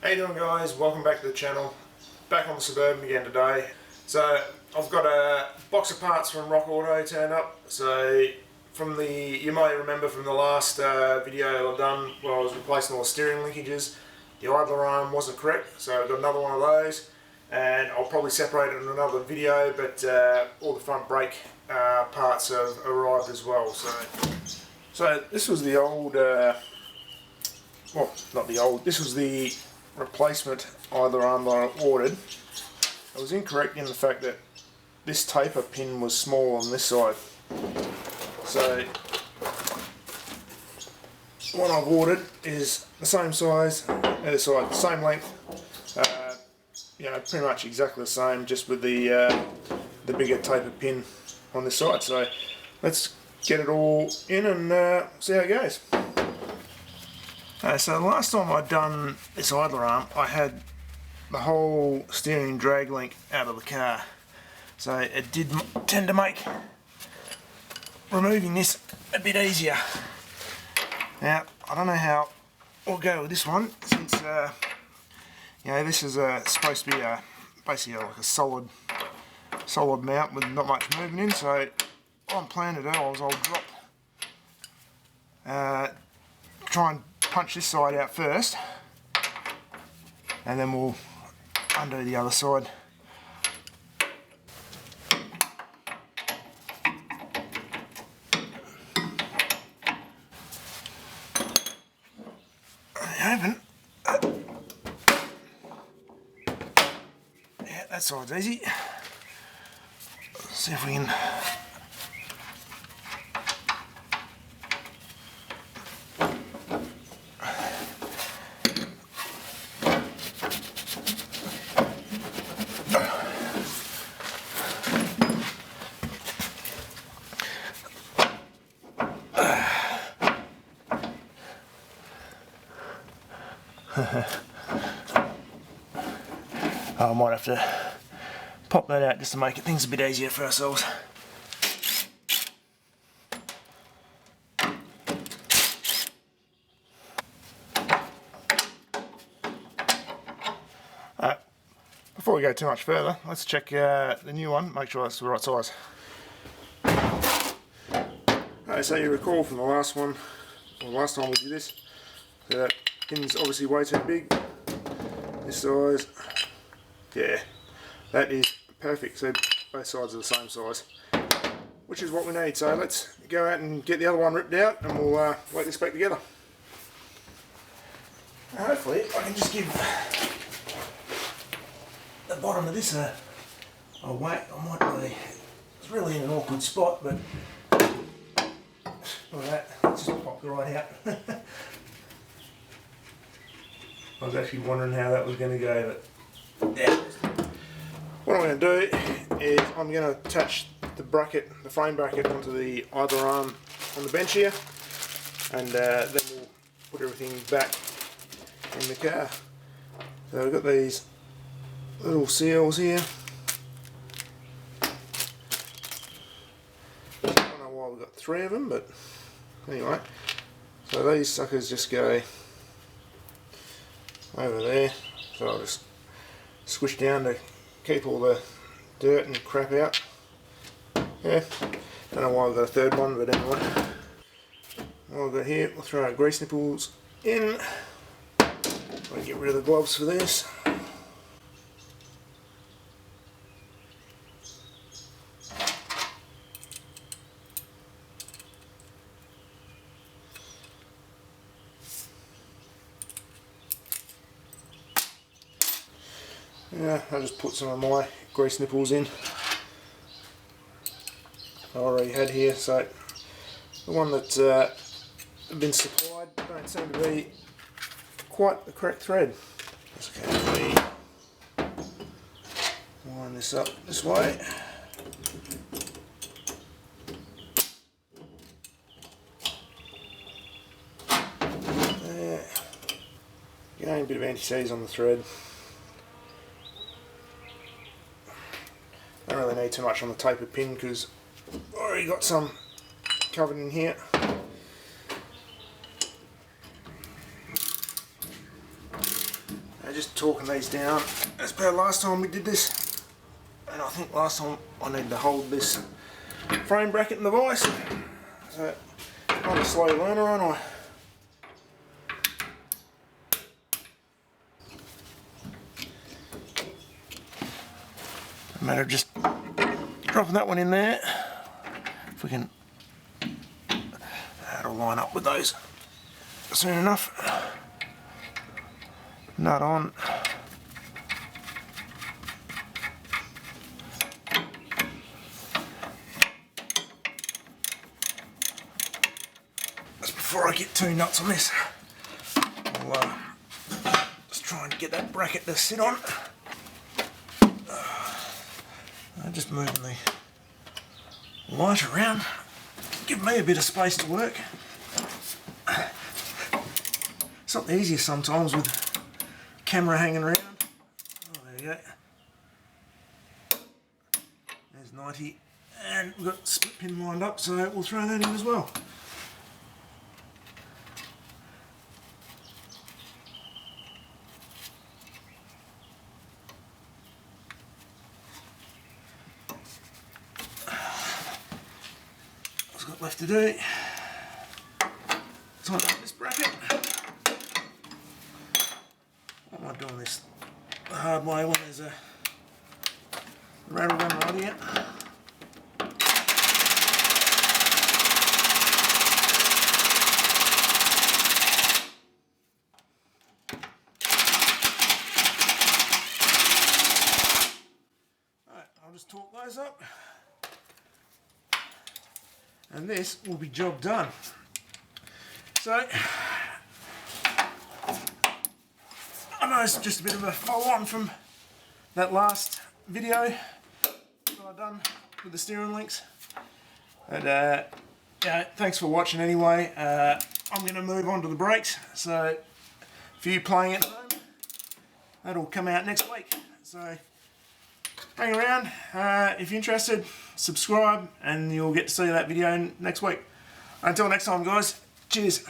How you doing, guys? Welcome back to the channel. Back on the Suburban again today. So I've got a box of parts from Rock Auto turned up. So you might remember from the last video I've done where I was replacing all the steering linkages, the idler arm wasn't correct, so I've got another one of those, and I'll probably separate it in another video, but all the front brake parts have arrived as well. So this was the old, well, not the old, this was the replacement idler arm that I ordered. I was incorrect in the fact that this taper pin was small on this side. So what I've ordered is the same size, other side, the same length, you know, pretty much exactly the same, just with the bigger taper pin on this side. So let's get it all in and see how it goes. So the last time I'd done this idler arm, I had the whole steering drag link out of the car, so it did tend to make removing this a bit easier. Now I don't know how I'll go with this one, since you know, this is supposed to be basically like a solid mount with not much movement in. So what I'm planning to do is I'll try and punch this side out first, and then we'll undo the other side. Open. Yeah, that side's easy. Let's see if we can. I might have to pop that out just to make things a bit easier for ourselves. Before we go too much further, let's check the new one, make sure it's the right size. So you recall from the last one, or the last time we did this, that pin's obviously way too big. This size, yeah, that is perfect. So both sides are the same size, which is what we need. So let's go out and get the other one ripped out, and we'll work this back together. Now hopefully I can just give the bottom of this a whack. I might really, it's really in an awkward spot, but look at that, it's just popped right out. I was actually wondering how that was going to go, but yeah. What I'm going to do is I'm going to attach the bracket, the frame bracket, onto the idler arm on the bench here, and then we'll put everything back in the car. So we've got these little seals here. I don't know why we've got 3 of them, but anyway. So these suckers just go over there, so I'll just squish down to keep all the dirt and crap out. Yeah, don't know why I've got a third one, but anyway. What I've got here, we'll throw our grease nipples in. I'll get rid of the gloves for this. Yeah, I'll just put some of my grease nipples in. I already had here, so the one that's been supplied don't seem to be quite the correct thread. Just going to line this up this way. There. Again, a bit of anti-seize on the thread. Don't really need too much on the taper pin because I've already got some covered in here. just torquing these down as per last time we did this, and I think last time I need to hold this frame bracket in the vise, so I'm a slow learner, aren't I? A matter of just dropping that one in there. If we can, that'll line up with those soon enough. Nut on. Just before I get two nuts on this, I'll just try and get that bracket to sit on. Just moving the light around, give me a bit of space to work. It's not the easiest sometimes with camera hanging around. Oh, there you go. There's 90, and we've got the split pin lined up, so we'll throw that in as well. Got left to do. Tighten up this bracket. Why am I doing this the hard way when there's a rattle gun right here? Alright, I'll just torque those up. And this will be job done. So, I know it's just a bit of a follow-on from that last video that I've done with the steering links. But yeah, thanks for watching anyway. I'm going to move on to the brakes. So, for you playing at home, that'll come out next week. So, hang around. If you're interested, subscribe and you'll get to see that video next week. Until next time, guys, cheers.